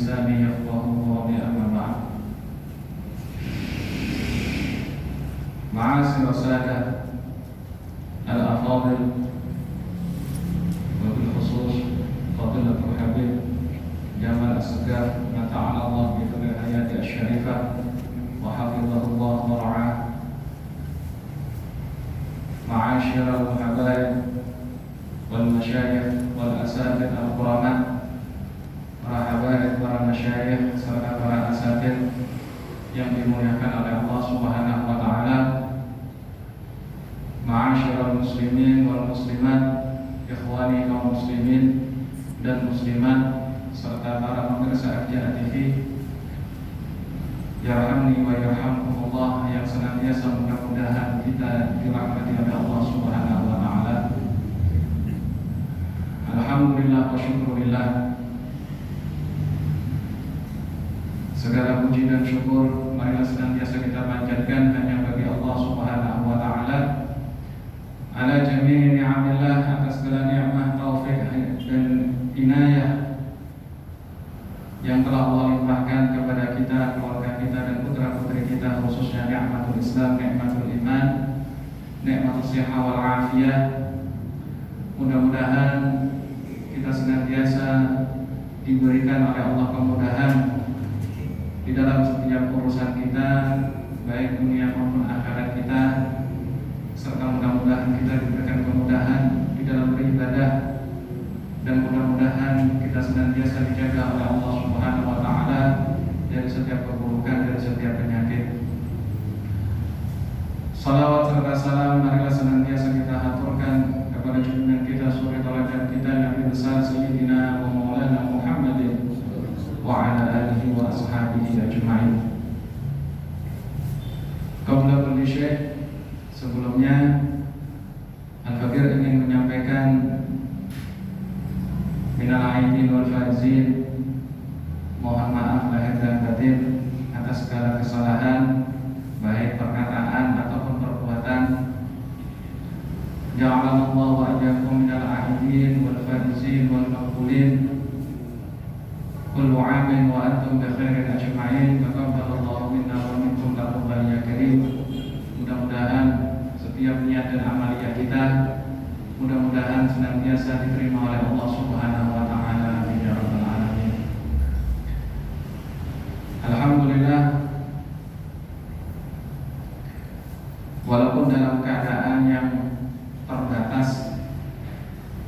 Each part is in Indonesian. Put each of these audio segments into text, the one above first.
لساني يفقهوا قولي أما بعد. معاشر السادة الأفاضل وبالخصوص فضيلة الحبيب جمال السجار متعنا الله بطول الحياة الشريفة وحفظه الله ورعاه. معاشر الحبايب والمشايخ والأساتذة الكرماء, para habaib, para masyayikh serta para asatidz yang dimuliakan oleh Allah Subhanahu wa taala. Ma'asyiral muslimin wal muslimat, ikhwani kaum muslimin dan muslimat serta para pemirsa RJA TV. Yarhamni wa yarhamkumullah, yang senantiasa mudah-mudahan kita dirahmati oleh Allah Subhanahu wa taala. Alhamdulillah wa syukurillah, segala puji dan syukur marilah senantiasa kita panjatkan hanya bagi Allah Subhanahu wa taala. Ala jami'i ni'amillah, atas segala nikmat, taufik dan inayah yang telah Allah limpahkan kepada kita, keluarga kita dan putra-putri kita, khususnya nikmatul Islam, nikmatul iman, nikmatul sihah wal afiyah. Mudah-mudahan kita senantiasa diberikan oleh Allah kemudahan di dalam setiap urusan kita, baik dunia maupun akhirat kita, serta mudah-mudahan kita diberikan kemudahan di dalam beribadah, dan mudah-mudahan kita senantiasa dijaga oleh Allah Subhanahu wa taala dari setiap keburukan, dari setiap penyakit. Salawat serta salam marilah senantiasa kita haturkan kepada junjungan kita, suri tauladan kita, Nabi besar Sayyidina wa Maulana Muhammadin wa ala alihi wa ashabihi ajma'in. Qabla kulli syai', sebelumnya Al-Fakir ingin menyampaikan minal aidin wal faizin, mohon maaf lahir dan batin atas segala kesalahan baik perkataan ataupun perbuatan. Ja'alallahu wa iyyakum minal aidin wal faizin wal maqbulin. Kullu 'amin wa antum bi khairin ajma'in. Taqabbalallahu minna wa minkum taqabbal ya karim. Mudah-mudahan setiap niat dan amaliyah kita mudah-mudahan senantiasa diterima oleh Allah Subhanahu wa taala. Amin ya rabbal alamin. Alhamdulillah, walaupun dalam keadaan yang terbatas,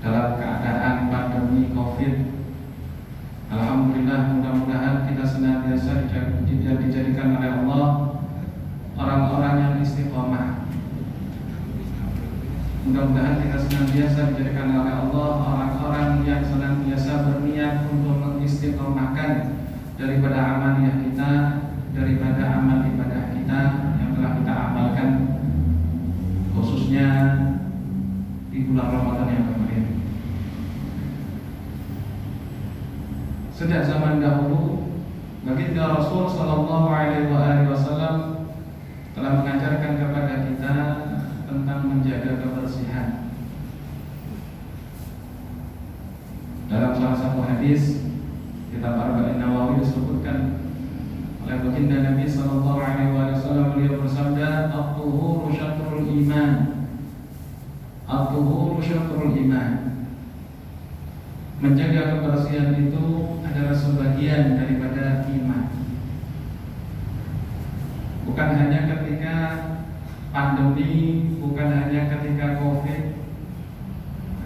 dalam keadaan pandemi Covid, alhamdulillah mudah-mudahan kita senantiasa dijadikan oleh Allah orang-orang yang istiqomah. Mudah-mudahan kita senantiasa dijadikan oleh Allah orang-orang yang senantiasa berniat untuk mengistiqomahkan daripada amaliyah kita, daripada amal ibadah kita yang telah kita amalkan, khususnya di bulan Ramadan yang kemarin. Sejak zaman dahulu, baginda Rasul sallallahu alaihi wasallam telah mengajarkan kepada kita tentang menjaga kebersihan. Dalam salah satu hadis kitab Arba'in Nawawi disebutkan oleh baginda Nabi sallallahu alaihi wasallam, beliau bersabda, "At-tuhuru syatrul iman." At-tuhuru syatrul iman. Menjaga kebersihan itu adalah sebagian daripada iman. Bukan hanya ketika pandemi, bukan hanya ketika Covid,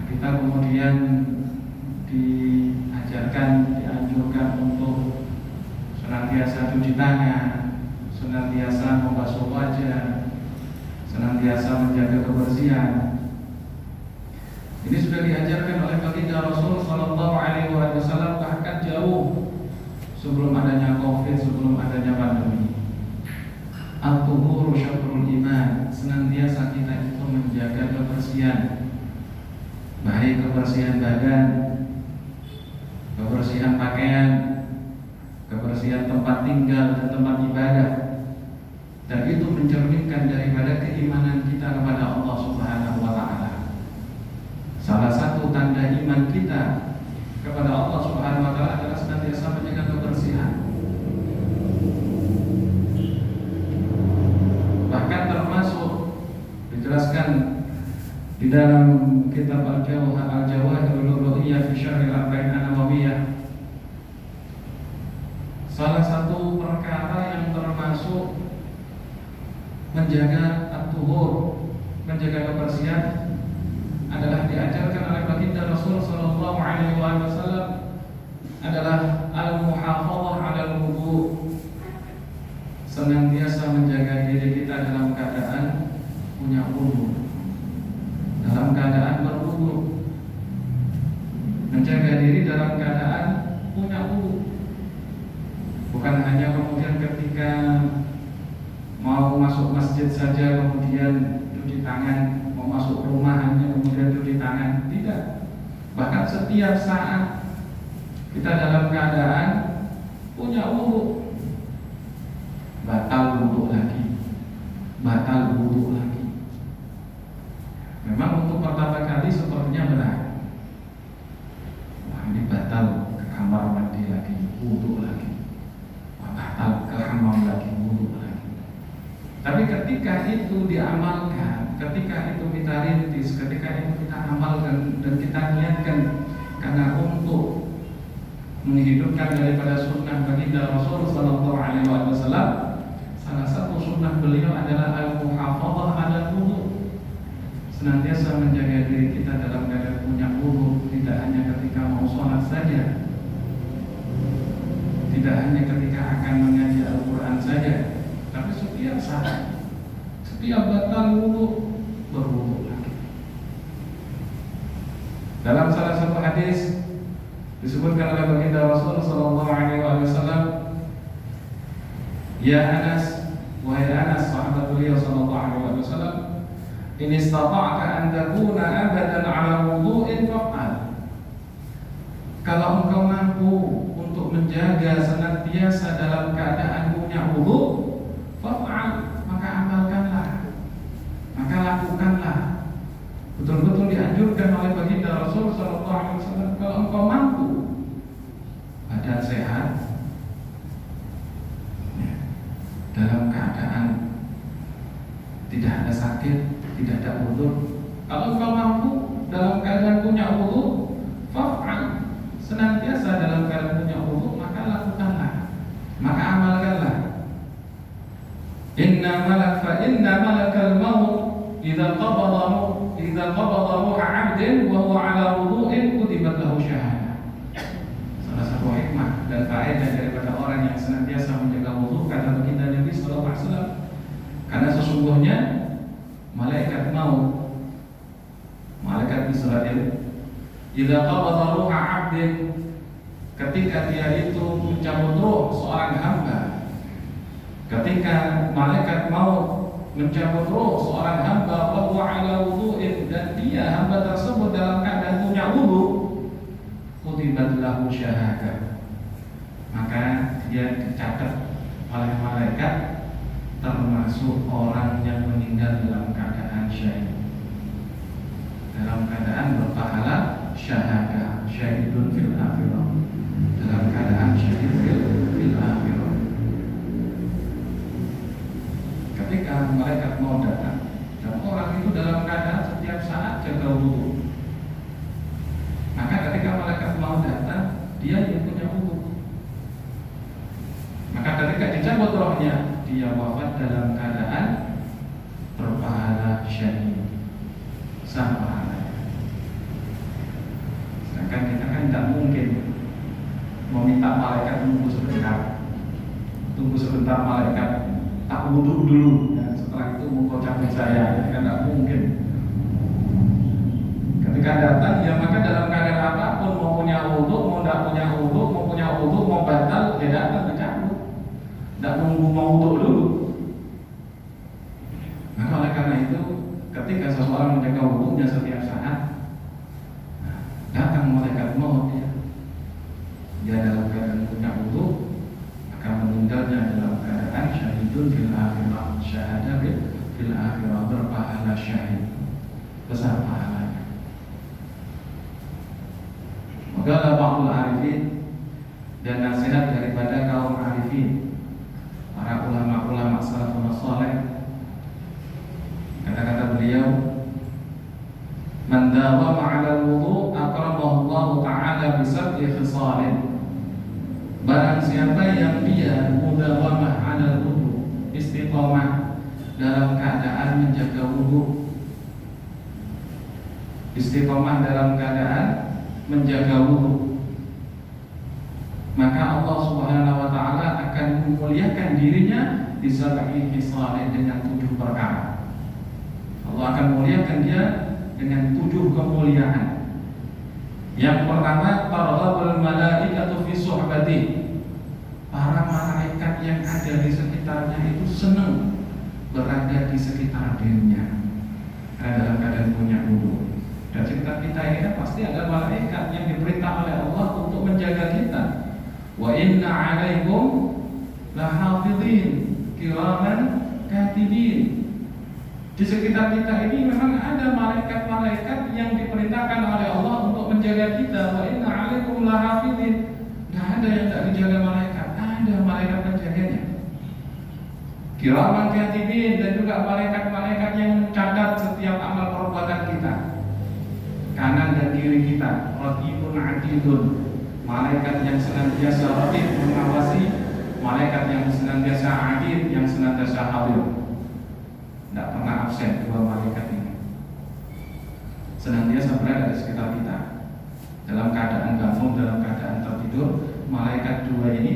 kita kemudian diajarkan, dianjurkan untuk senantiasa cuci tangan, senantiasa membasuh wajah, senantiasa menjaga kebersihan. Ini sudah diajarkan oleh baginda Rasul sallallahu alaihi wasallam bahkan jauh sebelum adanya Covid, sebelum adanya pandemi. At-tuhuru syatrul iman, senantiasa kita itu menjaga kebersihan, baik kebersihan badan, kebersihan pakaian, kebersihan tempat tinggal dan tempat ibadah, dan itu mencerminkan daripada keimanan kita kepada Allah Subhanahu wa taala. Salah satu tanda iman kita kepada Allah Subhanahu wa taala adalah senantiasa menjaga kebersihan Di dalam kitab Al-Jawahirul Lughawiyah fi Syarh Al-Arba'in An-Nawawiyah, salah satu perkara yang termasuk menjaga at-tuhur, menjaga kebersihan adalah diajarkan oleh baginda Rasul sallallahu alaihi wasallam adalah al-muhafadzah 'ala al-wudu. Senantiasa menjaga diri kita dalam keadaan punya wudu, dalam keadaan berwudu, menjaga diri dalam keadaan punya wudu. Bukan hanya kemudian ketika mau masuk masjid saja kemudian cuci tangan, mau masuk rumah hanya kemudian cuci tangan, tidak. Bahkan setiap saat kita dalam keadaan punya wudu, batal wudu lagi, batal wudu lagi. Memang untuk pertama kali sepertinya berat. Wah, ini batal ke kamar mandi lagi, wudu lagi. Wah, batal ke hammam lagi, wudu lagi. Tapi ketika itu diamalkan, ketika itu kita rintis, ketika itu kita amalkan dan kita niatkan karena untuk menghidupkan daripada sunnah baginda Rasul sallallahu alaihi wasallam, salah satu sunnah beliau adalah al-muhafadzah 'ala wudu. Senantiasa menjaga diri kita dalam keadaan punya wudu, tidak hanya ketika mau sholat saja, tidak hanya ketika akan mengaji Al-Quran saja, tapi setiap saat, setiap batal wudu berwudu lagi. Dalam salah satu hadis disebutkan oleh baginda Rasul sallallahu alaihi wasallam, ya Anas, wahai Anas sahabat beliau sallallahu alaihi wasallam, in istata'ta an takuna abadan 'ala wudu'in fa'al. Kalau engkau mampu untuk menjaga senantiasa dalam keadaan punya wudu, fa'al, maka amalkanlah, maka lakukanlah. Betul-betul dianjurkan oleh baginda Rasul sallallahu alaihi wasallam, kalau engkau mampu, badan sehat, ya, dalam keadaan tidak ada sakit, tidak ada udzur, kalau engkau mampu dalam keadaan punya wudu, fa'al, senantiasa dalam keadaan punya wudu, maka lakukanlah, maka amalkanlah. Inna malakal maut idza qabada ruha 'abdin wa huwa 'ala wudu'in kutibat lahu syahadah. Salah satu hikmah dan faedah daripada orang yang senantiasa menjaga wudu, kata baginda Nabi sallallahu alaihi wasallam, karena sesungguhnya malaikat maut, malaikat Israel, idza qabada ruha 'abdin, ketika dia itu mencabut roh seorang hamba, ketika malaikat maut mencabut roh seorang hamba, wa huwa 'ala wudu'in, dan dia hamba tersebut dalam keadaan punya wudu, kutibat lahu syahadah, maka dia dicatat oleh malaikat termasuk orang yang meninggal dalam keadaan syahid, dalam keadaan berpahala syahadah, syahidun fil akhirah, dalam keadaan syahid fil akhirah. Ketika malaikat mau datang dan orang itu dalam keadaan setiap saat jaga wudu, maka ketika malaikat mau datang, dia yang punya wudu, maka ketika dicabut rohnya, dia wafat dalam keadaan berpahala syahid, sah pahalanya. Sedangkan kita kan tidak mungkin meminta malaikat tunggu sebentar malaikat tak wudu dulu, ya, setelah itu mau capai saya, kan tidak mungkin. Ketika datang, ya maka dalam keadaan apapun, mau punya wudu, mau tidak punya wudu, mau punya wudu, mau batal, dia datang dicabut, tidak nunggu mau wudu dulu. Maka oleh karena itu, ketika seseorang menjaga wudunya setiap saat, datang malaikat maut, dia dalam keadaan punya wudu, akan meninggalnya dalam keadaan syahidun fil akhirah, syahadah fil akhirah, berpahala syahid, besar pahalanya. Maka ba'dul arifin, dan nasihat daripada kaum arifin, para ulama-ulama salafun saleh, kata-kata beliau, bisab'i khisalin. Barang siapa yang dia mudawamah 'ala wudu, istiqomah dalam keadaan menjaga wudu, istiqomah dalam keadaan menjaga wudu, maka Allah Subhanahu wa taala akan memuliakan dirinya di sab'i khisalin dengan 7 perkara. Allah akan memuliakan dia dengan 7 kemuliaan. Yang pertama, targhabul malaikatu fi suhbati. Para malaikat yang ada di sekitarnya itu senang berada di sekitar dirinya karena dalam keadaan punya wudu. Dan sekitar kita ini kan pasti ada malaikat yang diperintah oleh Allah untuk menjaga kita. Wa inna 'alaikum lahafidhin kiraman katibin. Di sekitar kita ini memang ada malaikat-malaikat yang diperintahkan oleh Allah untuk menjaga kita. Wa inna 'alaikum lahafidhin. Tidak ada yang tidak dijaga malaikat, ada malaikat penjaganya. Kiraman katibin, dan juga malaikat-malaikat yang mencatat setiap amal perbuatan kita, kanan dan kiri kita. Raqibun 'atidun, malaikat yang senantiasa raqib mengawasi, malaikat yang senantiasa 'atid yang senantiasa hadir. Tidak pernah absen 2 malaikat ini. Senantiasa berada di sekitar kita. Dalam keadaan bangun, dalam keadaan tertidur, malaikat 2 ini,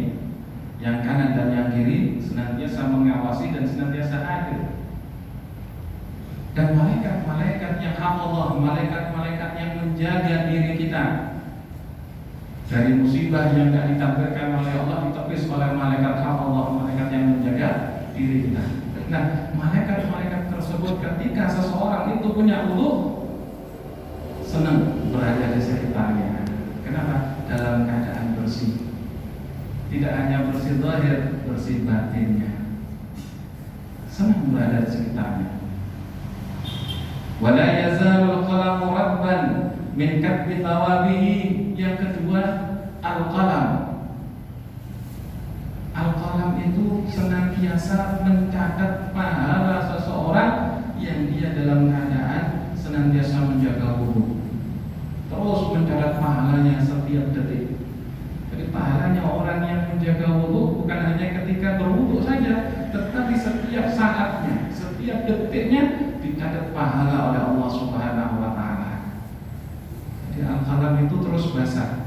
yang kanan dan yang kiri, senantiasa mengawasi dan senantiasa hadir. Dan malaikat-malaikat yang hafallah, malaikat-malaikat yang menjaga diri kita dari musibah yang tidak ditampilkan oleh Allah, ditepis oleh malaikat hafallah, malaikat yang menjaga diri kita. Nah, malaikat-malaikat tersebut ketika seseorang itu punya wudu, senang berada di sekitarnya. Kenapa? Dalam keadaan bersih. Tidak hanya bersih zahir, bersih batinnya. Senang berada di sekitarnya. Wala yazalul qalamu rabban min katbi tawabihi. Yang kedua, al-qalam. Al-qalam itu senantiasa mencatat pahala seseorang yang dia dalam keadaan senantiasa menjaga wudu. Terus mencatat pahalanya setiap detik. Jadi pahalanya orang yang menjaga wudu bukan hanya ketika berwudu saja, tetapi setiap saatnya, setiap detiknya dicatat pahala oleh Allah Subhanahu wa taala. Jadi al-qalam itu terus basah,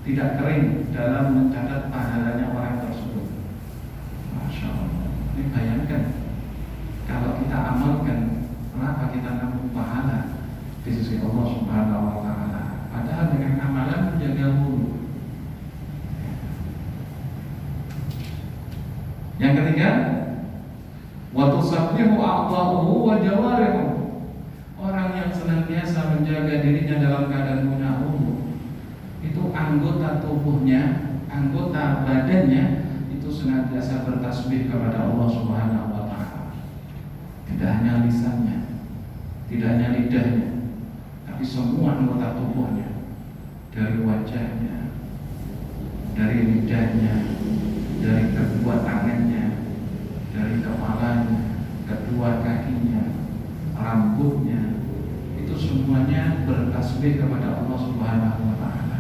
tidak kering dalam mencatat pahalanya orang tersebut. Masya Allah. Ini bayangkan kalau kita amalkan, berapa kita nambah pahala di sisi Allah Subhanahu wa taala. Padahal dengan amalan menjaga wudu. Yang ketiga, wa tusabbihu a'dha'uhu wa jawarihu. Orang yang senantiasa menjaga dirinya dalam keadaan punya wudu, itu anggota tubuhnya, anggota badannya itu senantiasa bertasbih kepada Allah Subhanahu wa taala. Tidak hanya lisannya, tidak hanya lidahnya, tapi semua anggota tubuhnya, dari wajahnya, dari lidahnya, dari kedua tangannya, dari kepalanya, kedua kakinya, rambutnya, itu semuanya bertasbih kepada Allah Subhanahu wa taala.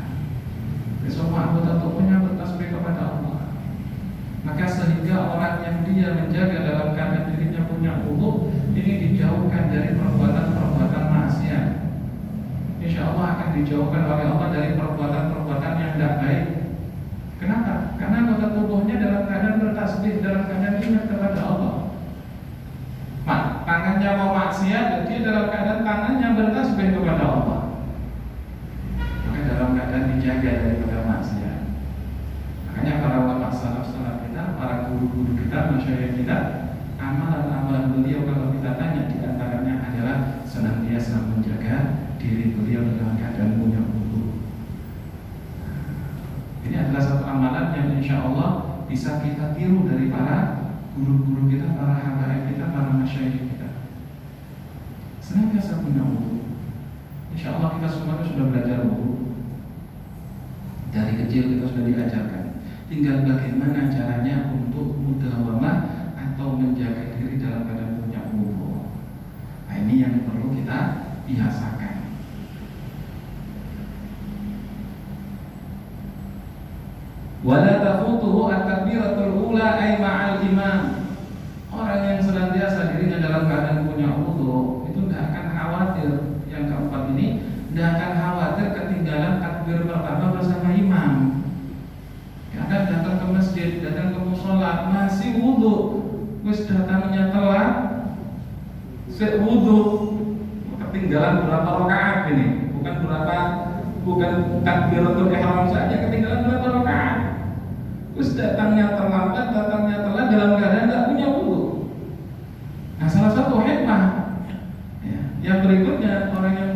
Semua anggota tubuhnya bertasbih kepada Allah. Maka sehingga orang yang dia menjaga dalam keadaan dirinya punya wudu ini dijauhkan dari perbuatan-perbuatan maksiat. Insya Allah akan dijauhkan oleh Allah dari perbuatan-perbuatan yang tidak baik. Kenapa? Karena anggota tubuhnya dalam keadaan bertasbih, dalam keadaan ingat kepada Allah. Tangannya mau maksiat, dan dia dalam keadaan tangannya bertasbih kepada Allah. Maka dalam keadaan dijaga daripada maksiat. Makanya para ulama salaf kita, para guru-guru kita, masyayikh kita, amalan-amalan beliau kalau kita tanya, di antaranya adalah senantiasa menjaga diri beliau dalam keadaan punya wudu. Ini adalah satu amalan yang insya Allah bisa kita tiru dari para guru-guru kita, para habaib kita, para masyayikh kita. Senantiasa punya wudu. Insya Allah kita semua sudah belajar wudu. Dari kecil kita sudah diajarkan. Tinggal bagaimana caranya untuk mudawamah atau menjaga diri dalam keadaan punya wudu. Nah, ini yang perlu kita biasakan. Wala tafutuhu at-takbiratul ula ay ma'al imam. Orang yang senantiasa dirinya dalam keadaan punya wudu itu tidak akan khawatir, yang keempat ini tidak akan khawatir ketinggalan takbir pertama bersama imam. Kadang datang ke masjid, datang ke mushola masih wudu, wis datangnya telat, wudu, ketinggalan berapa rakaat ini? Bukan takbiratul ihram saja, ketinggalan berapa rakaat? Terus datangnya terlambat, datangnya telat dalam keadaan tidak punya wudu. Nah, salah satu hikmah yang berikutnya, orang yang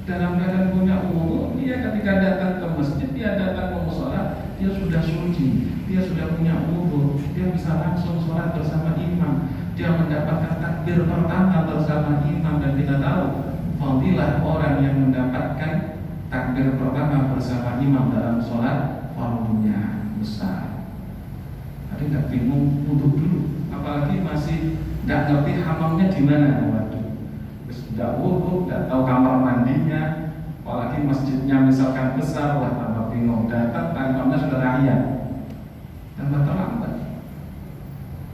dalam keadaan punya wudu, dia ketika datang ke masjid, dia datang ke mushola, dia sudah suci, dia sudah punya wudu, dia bisa langsung sholat bersama imam, dia mendapatkan takbir pertama bersama imam. Dan kita tahu fadilah orang yang mendapatkan takbir pertama bersama imam dalam sholat fardhunya besar. Tapi nggak bingung wudu dulu, apalagi masih nggak ngerti hamamnya di mana. Waduh, nggak wudu, nggak tahu kamar mandinya, apalagi masjidnya misalkan besar, wah tambah bingung. Datang tanggungnya sudah raya, tambah terlambat.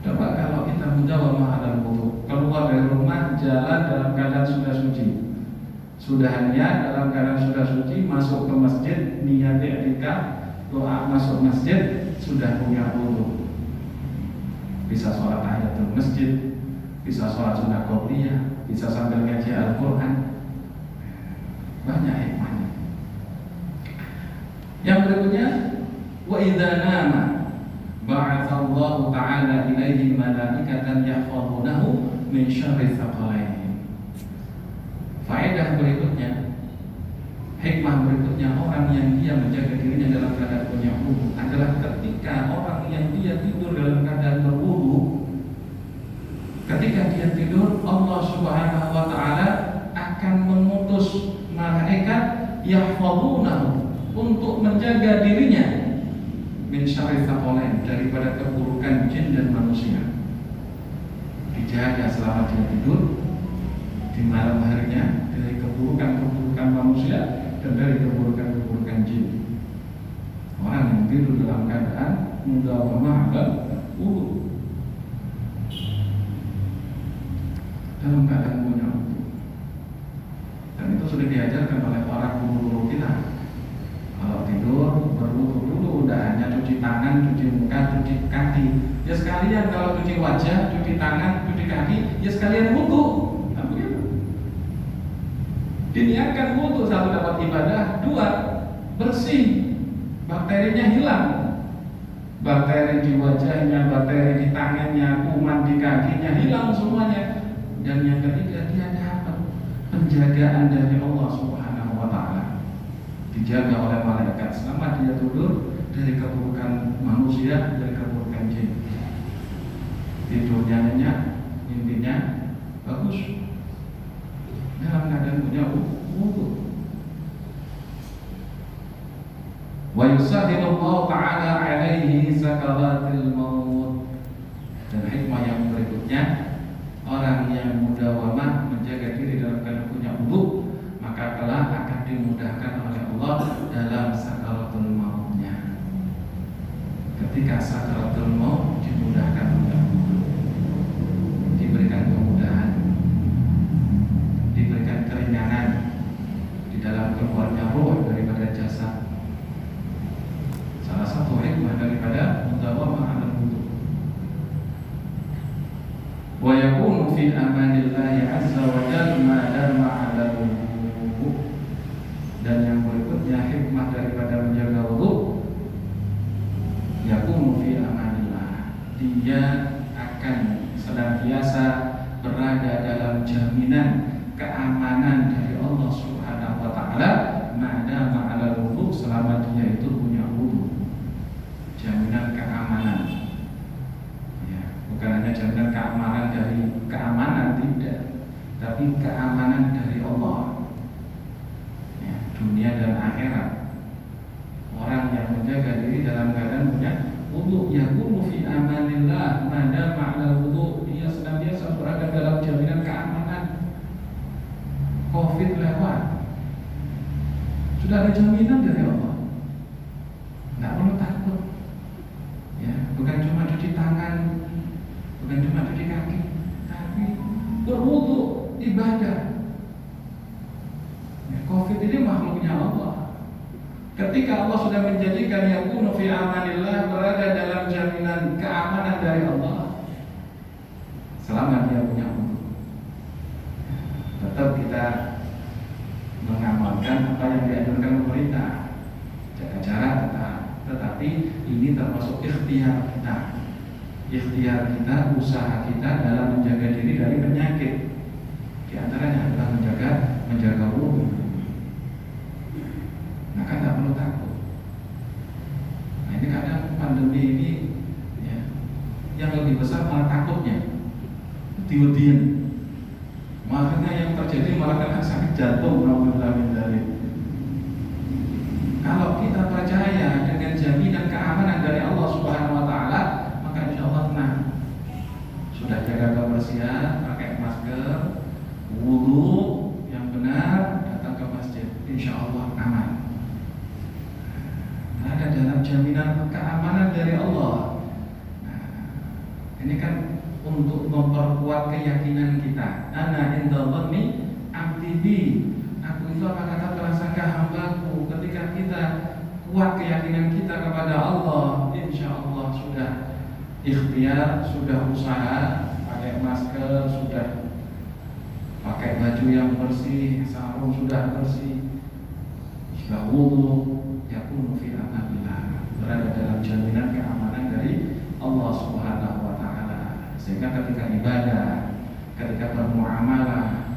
Coba kalau kita mujawamah dalam wudu, keluar dari rumah, jalan dalam keadaan sudah suci, sudah niat dalam keadaan sudah suci, masuk ke masjid, niat i'tikaf, doa masuk masjid, sudah punya wudu. Bisa sholat tahiyatul masjid, bisa sholat sunnah qobliyah, bisa sambil ngaji Al-Quran. Banyak hikmahnya. Yang berikutnya, wa idza nama ba'atsallahu ta'ala ilaihi malaikatan yahfazunahu min syarri tsaqalain. Faedah berikutnya, hikmah berikutnya, orang yang dia menjaga dirinya dalam keadaan punya wudu adalah ketika orang yang dia tidur dalam keadaan berwudu, ketika dia tidur, Allah Subhanahu wa taala akan mengutus malaikat yahfazunahu untuk menjaga dirinya min syarri tsaqalain, daripada keburukan jin dan manusia. Dijaga selama dia tidur di malam harinya dari keburukan manusia dan dari keburukan jin. Orang yang tidur dalam keadaan mudawamah dan wudu, dalam keadaan punya wudu, dan itu sudah diajarkan oleh para guru-guru kita. Kalau tidur berwudu dulu, udah hanya cuci tangan, cuci muka, cuci kaki. Ya sekalian kalau cuci wajah, cuci tangan, cuci kaki, ya sekalian wudu. Nah, begitu. Diniatkan wudu, satu dapat ibadah, dua bersih, bakterinya hilang. Bakteri di wajahnya, bakteri di tangannya, kuman di kakinya hilang semuanya. Dan yang ketiga, dia dapat penjagaan dari Allah Subhanahu wa taala. Dijaga oleh malaikat selama dia tidur dari keburukan manusia, dari keburukan jin. Tidurnya nyenyak, intinya bagus, dalam keadaan punya wudu. Wa yusahhilullahu ta'ala alaihi sakaratil maut. Dan hikmah yang berikutnya, orang yang mudawamah menjaga diri dalam keadaan punya wudu, maka kelak akan dimudahkan oleh Allah dalam sakaratul mautnya. Ketika sakaratul maut dimudahkan oleh Allah, diberikan kemudahan, diberikan keringanan di dalam keluarnya ruh daripada jasad. Salah satu hikmah daripada mudawamah ala wudu. Wa yakunu fi amanillahi azza wa jalla ma dama ala wudu. Dan yang berikutnya, hikmah daripada menjaga wudu, yakunu fi amanillah, dia akan senantiasa berada dalam jaminan keamanan dari Allah Subhanahu wa taala, ma dama ala wudu, selama dia itu punya wudu. Jaminan keamanan, ya, bukan hanya jaminan keamanan dari keamanan, tidak, tapi keamanan dari Allah, ya, dunia dan akhirat. Orang yang menjaga diri dalam keadaan punya wudu, yakunu fi amanillah ma ma'al wudu, dia senantiasa berada dalam jaminan keamanan. Covid lewat, sudah ada jaminan dari Allah, nggak perlu takut. bukan cuma cuci kaki, tapi berwudu ibadah. Covid ini makhluknya Allah. Ketika Allah sudah menjadikan yakunu fi amanillah, berada dalam jaminan keamanan dari Allah, selama dia punya wudu, tetap kita mengamalkan apa yang dianjurkan pemerintah, jaga jarak tetap. Tetapi ini termasuk ikhtiar kita, usaha kita dalam menjaga diri dari penyakit. Di antaranya adalah menjaga wudu. Maka tidak perlu takut. Nah, ini kadang pandemi ini ya, yang lebih besar malah takutnya, diudian. Makanya yang terjadi malah kena sakit jantung. Kalau kita percaya dengan jaminan keamanan dari Allah Subhanahu Wa Taala, maka insya Allah tenang. Sudah jaga kebersihan, pakai masker, wudu yang benar, datang ke masjid, insya Allah aman. Ada dalam jaminan keamanan dari Allah. Nah, ini kan untuk memperkuat keyakinan kita. Ana inda dhanni abdi bi. Aku itu apa kata prasangka hambaku. Ketika kita kuat keyakinan kita kepada Allah, insya Allah sudah ikhtiar, sudah usaha, pakai masker, sudah pakai baju yang bersih, sarung sudah bersih, sudah wudu, yakunu fi amanillah, berada dalam jaminan keamanan dari Allah Subhanahu Wa Taala. Sehingga ketika ibadah, ketika bermuamalah,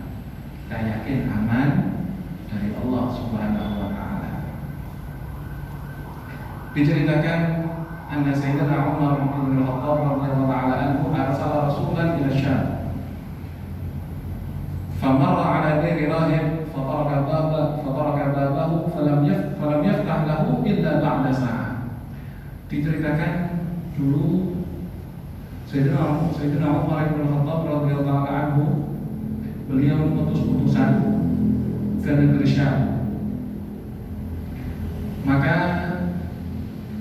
kita yakin aman dari Allah Subhanahu Wa Taala. Diceritakan anna Sayyidina Umar bin Khattab radhiyallahu ta'ala anhu arsala rasulan ila Syam. فمر على دير راهب فطرق بابه فلم يفتح له إلا بعد ساعة. Diceritakan dulu Sayyidina Umar bin Khattab radhiyallahu anhu, beliau mengutus utusan ke negeri Syam. Maka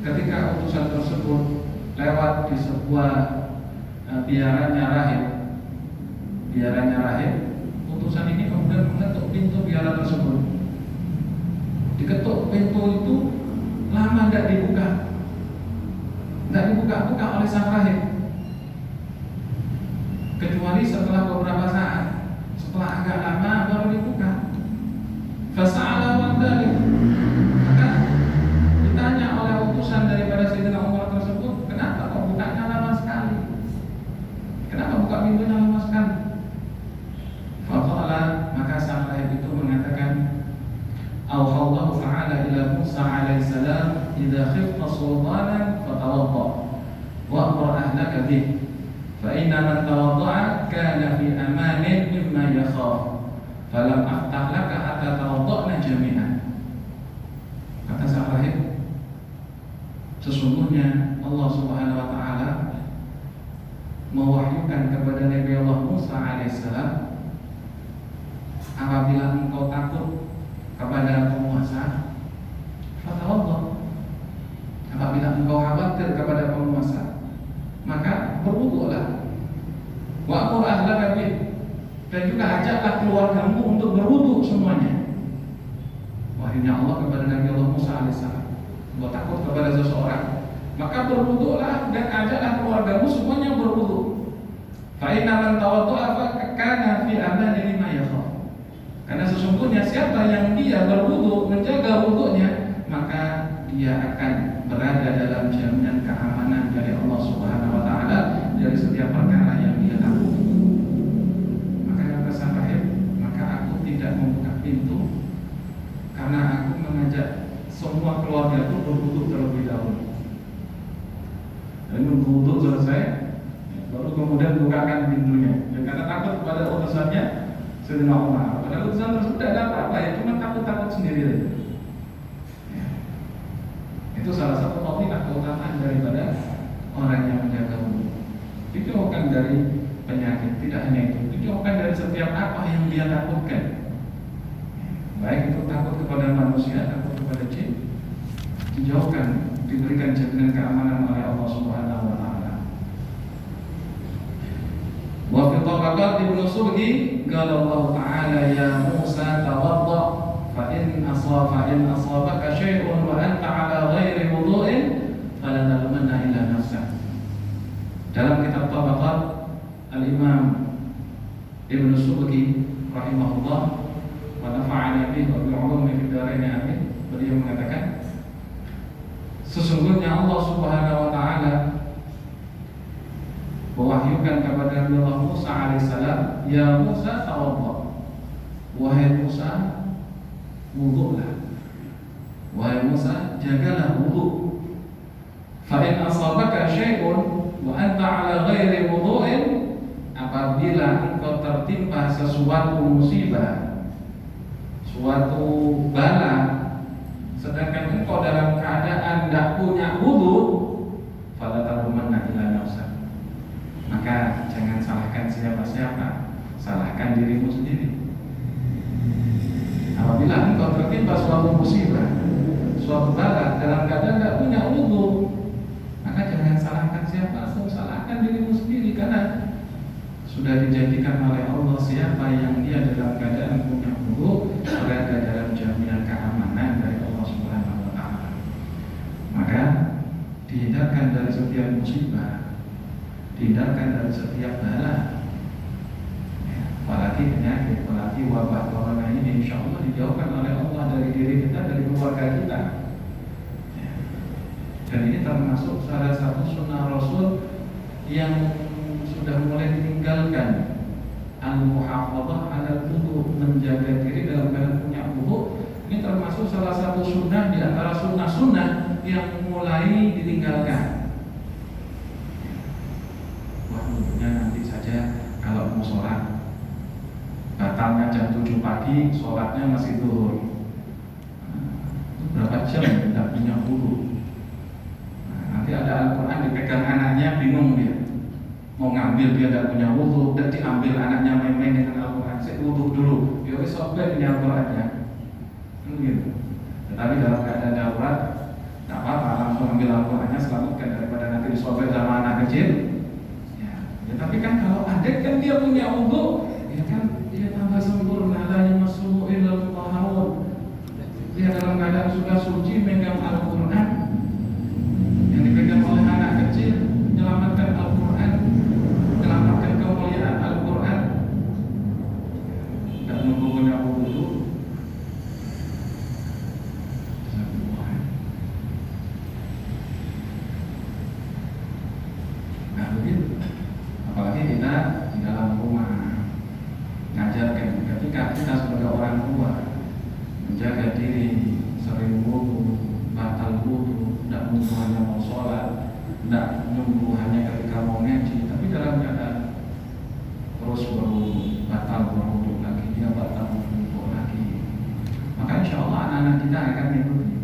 ketika utusan tersebut lewat di sebuah biaranya rahib, utusan ini kemudian mengetuk pintu biara tersebut. Diketuk pintu itu lama tidak dibuka oleh sang rahib, kecuali setelah beberapa saat. Setelah agak lama baru dibuka. Fasa'ala wa dzalik. Maka ditanya oleh utusan daripada Sayyidina Umar tersebut, kenapa kok bukanya lama sekali? Kenapa buka pintunya lama sekali? Maka sang rahib itu mengatakan, Auhallahu ta'ala ila Musa alaihissalam, idza khifta sultanan fatawadda wa'mur ahlaka bih, fa inna man tawadda'a kana fi amanin mimma yakhaf, falam aftah laka hatta tawadda'na jami'an. Kata sang rahib, sesungguhnya Allah Subhanahu Wa Ta'ala mewahyukan kepada Nabi Allah Musa alaihissalam, apabila engkau takut kepada penguasa, fatawadda. Apabila engkau khawatir kepada penguasa, maka berwudulah. Wa'mur ahlaka bih, dan juga ajaklah keluargamu untuk berwudu semuanya. Wahyunya Allah kepada Nabi Allah Musa alaihissalam, engkau takut kepada seseorang, maka berwudulah dan ajaklah keluargamu semuanya berwudu. Fa inna man tawadda'a kana fi amani lima yakhaf. Karena sesungguhnya siapa yang dia berwudu, menjaga wudunya, maka dia akan berada dalam jaminan keamanan dari Allah Subhanahu Wa Taala dari setiap perkara yang dia takuti. Maka kata sang rahib, maka aku tidak membuka pintu karena aku mengajak semua keluarga itu berwudu terlebih dahulu. Dan menunggu wudu selesai, baru kemudian bukakan pintunya. Dan karena takut kepada utusannya Sayyidina Umar, padahal utusan tersebut tidak ada apa-apa, ya cuma takut sendiri saja. Ya. Itu salah satu fadilah keutamaan daripada orang yang menjaga wudu. Dijauhkan dari penyakit, tidak hanya itu, dijauhkan dari setiap apa yang dia takutkan. Baik itu takut kepada manusia, takut kepada jin, dijauhkan, diberikan jaminan keamanan oleh Allah Subhanahu Wa Taala. Bakar ibnu Subhi qala Allah Ta'ala ya Musa tawadda fa in asabaka syai'un wa anta ala ghairi wudu'in fala talmanna ila nafsik. Dalam kitab Tabaqat Al-Imam Ibnu Subki rahimahullah wa nafa'ana bihi wa bi'ulumi fid dharain amin, beliau mengatakan sesungguhnya Allah Subhanahu wa taala mewahyukan kepada Nabi Allah Musa alaihissalam, ya Musa tawadda, wahai Musa wudu'lah, wahai Musa jagalah wudu', fa in asabaka syai'un wa anta ala ghairi wudu'in, apabila engkau tertimpa sesuatu musibah, suatu bala, sedangkan engkau dalam keadaan tidak punya wudu, fala talumanna ila nafsak, maka jangan salahkan siapa-siapa, salahkan dirimu sendiri. Apabila engkau tertimpa suatu musibah, suatu bala dalam keadaan tidak punya wudu, maka jangan salahkan siapa, salahkan dirimu sendiri, karena sudah dijadikan oleh Allah siapa yang dia dalam keadaan punya wudu berada dalam jaminan keamanan dari Allah Subhanahu wa taala. Maka dihindarkan dari setiap musibah, dihindarkan dari setiap bala, ya, apalagi penyakit, apalagi wabah corona ini, insya Allah dijauhkan oleh Allah dari diri kita, dari keluarga kita. Dan ini termasuk salah satu sunnah Rasul yang sudah mulai ditinggalkan, al-muhafadzah 'alal wudu, menjaga diri dalam keadaan punya wudu. Ini termasuk salah satu sunnah di antara sunnah-sunnah yang mulai ditinggalkan. Wah, wudunya nanti saja kalau mau sholat, batalnya jam 7 pagi, sholatnya masih zuhur. Itu berapa jam tidak punya wudu? Nanti ada Al-Quran dipegang anaknya, bingung dia mau ngambil, dia tidak punya wudu, dan diambil anaknya main-main dengan Al-Quran. Saya wudu dulu, ya wis sobek ini Al-Qurannya, gitu. Tetapi dalam keadaan darurat tidak apa-apa, langsung ambil Al-Qurannya, selamatkan daripada nanti disobek sama anak kecil. Ya, tapi kan kalau adik kan dia punya wudu, ya kan dia tambah sempurna, la yamassuhu illal mutahharun. Dia dalam keadaan sudah suci megang Al-Quran, dipegang oleh anak kecil, menyelamatkan Al-Quran, menyelamatkan kemuliaan Al-Quran. Tidak nunggu punya wudu. Nah begitu. Apalagi kita di dalam rumah ngajarkan, ketika kita sebagai orang tua menjaga diri, sering wudu, batal wudu, tidak nunggu hanya mau sholat, tidak nunggu hanya ketika mau ngaji, tapi dalam keadaan terus berwudu, batal berwudu lagi, dia batal berwudu lagi, maka insya Allah anak-anak kita akan mengikuti.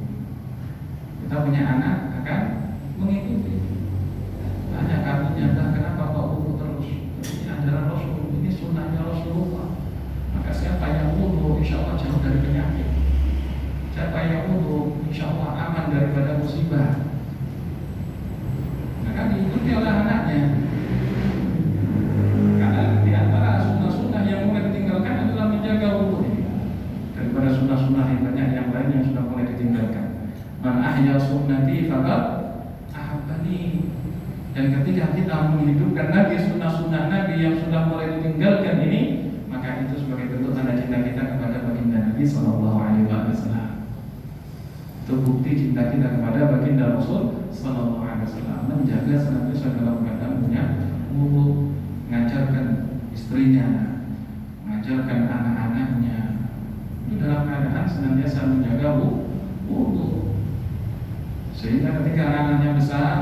Kita punya anak akan mengikuti. Banyak artinya, kenapa kok wudu terus? Ini ajaran Rasul, ini sunnahnya Rasulullah. Maka siapa yang wudu, insya Allah jauh dari penyakit. Siapa yang wudu, insya Allah aman daripada musibah. Maka diikuti oleh anaknya. Karena di antara sunnah-sunnah yang mulai ditinggalkan adalah menjaga wudu. Daripada sunnah-sunnah yang banyak yang lain yang sudah mulai ditinggalkan. Man ahya sunnati faqad ahabbani. Dan ketika kita menghidupkan Nabi, sunnah-sunnah Nabi yang sudah mulai ditinggalkan ini, maka itu sebagai bentuk tanda cinta kita kepada baginda Nabi Sallallahu Alaihi Wasallam. Itu bukti cinta kita kepada baginda Rasul Sallallahu Alaihi Wasallam, menjaga senantiasa dalam keadaan punya wudu, mengajarkan istrinya, mengajarkan anak-anaknya, itu dalam keadaan senantiasa menjaga wudu, sehingga ketika anak-anaknya besar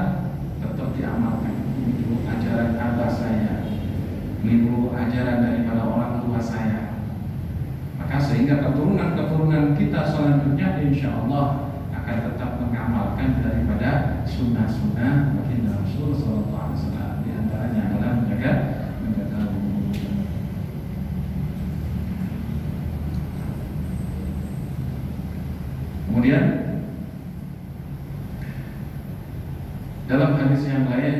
tetap diamalkan. Ini dulu ajaran abah saya, ini dulu ajaran daripada orang tua saya. Maka sehingga keturunan-keturunan kita selanjutnya insya Allah akan tetap mengamalkan daripada sunnah-sunnah baginda Rasul Sallallahu Alaihi Wasallam. Di antaranya adalah menjaga wudu. Kemudian dalam hadis yang lain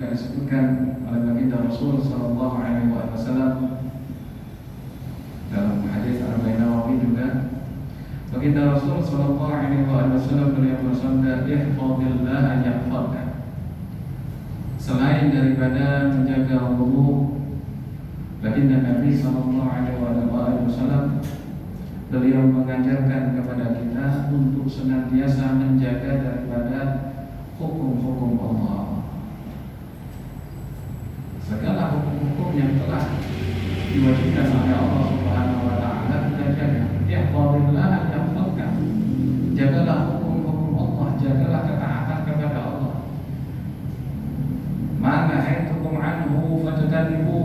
juga disebutkan oleh baginda Rasul sallallahu alaihi wasallam dalam hadis Arba'in Nawawi juga. Baginda Rasul sallallahu alaihi wasallam beliau bersabda, "Ihfazillah yahfazka." Selain daripada menjaga wudu, baginda Nabi sallallahu alaihi wasallam beliau mengajarkan kepada kita untuk senantiasa menjaga daripada hukum-hukum Allah. Segala hukum-hukum yang telah diwajibkan oleh Allah Subhanahu wa taala kita jaga. Ihfazillah yahfazka. Jagalah hukum-hukum Allah, jagalah ketaatan kepada Allah. Ma nahaytukum anhu fajtanibuhu